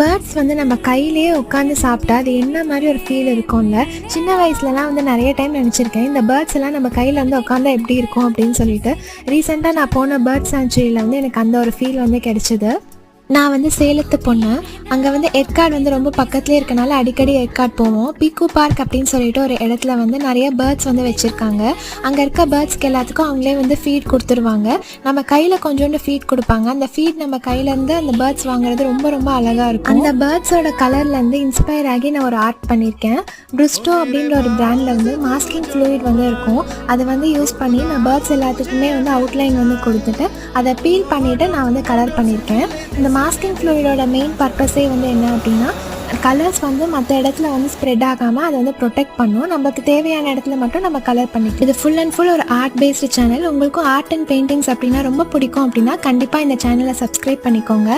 Birds வந்து நம்ம கையிலேயே உட்காந்து சாப்பிட்டா அது என்ன மாதிரி ஒரு ஃபீல் இருக்கும்ல. சின்ன வயசுலலாம் வந்து நிறைய டைம் நினச்சிருக்கேன் இந்த பேர்ட்ஸ் எல்லாம் நம்ம கையில் வந்து உட்காந்தா எப்படி இருக்கும் அப்படின்னு சொல்லிட்டு. ரீசெண்டாக நான் போன பேர்ட் சாங்சுரியில் வந்து எனக்கு அந்த ஒரு ஃபீல் வந்து கிடைச்சிது. நான் வந்து சேலத்து பொண்ணு. அங்கே வந்து ஏற்காடு வந்து ரொம்ப பக்கத்துலேயே இருக்கனால அடிக்கடி ஏற்காடு போவோம். பீக்கு பார்க் அப்படின்னு சொல்லிட்டு ஒரு இடத்துல வந்து நிறைய பேர்ட்ஸ் வந்து வச்சுருக்காங்க. அங்கே இருக்க பேர்ட்ஸ்க்கு எல்லாத்துக்கும் அவங்களே வந்து ஃபீட் கொடுத்துருவாங்க. நம்ம கையில் கொஞ்சோண்டு ஃபீட் கொடுப்பாங்க. அந்த ஃபீட் நம்ம கையிலேருந்து அந்த பேர்ட்ஸ் வாங்குறது ரொம்ப ரொம்ப அழகாக இருக்கும். அந்த பேர்ட்ஸோட கலர்லேருந்து இன்ஸ்பயர் ஆகி நான் ஒரு ஆர்ட் பண்ணியிருக்கேன். ப்ருஸ்டோ அப்படின்ற ஒரு பிராண்டில் வந்து மாஸ்கிங் ஃப்ளூயிட் வந்து இருக்கும். அதை வந்து யூஸ் பண்ணி நான் பேர்ட்ஸ் எல்லாத்துக்குமே வந்து அவுட்லைன் வந்து கொடுத்துட்டு அதை பீல் பண்ணிவிட்டு நான் வந்து கலர் பண்ணியிருக்கேன். இந்த மாஸ்கிங் ஃப்ளூயிடோட மெயின் பர்பஸே வந்து என்ன அப்படின்னா கலர்ஸ் வந்து மற்ற இடத்துல வந்து ஸ்ப்ரெட் ஆகாமல் அதை வந்து ப்ரொடெக்ட் பண்ணும். நமக்கு தேவையான இடத்துல மட்டும் நம்ம கலர் பண்ணிக்கலாம். இது ஃபுல் அண்ட் ஃபுல் ஒரு ஆர்ட் பேஸ்டு சேனல். உங்களுக்கும் ஆர்ட் அண்ட் பெயிண்டிங்ஸ் அப்படின்னா ரொம்ப பிடிக்கும் அப்படின்னா கண்டிப்பாக இந்த சேனலை சப்ஸ்கிரைப் பண்ணிக்கோங்க.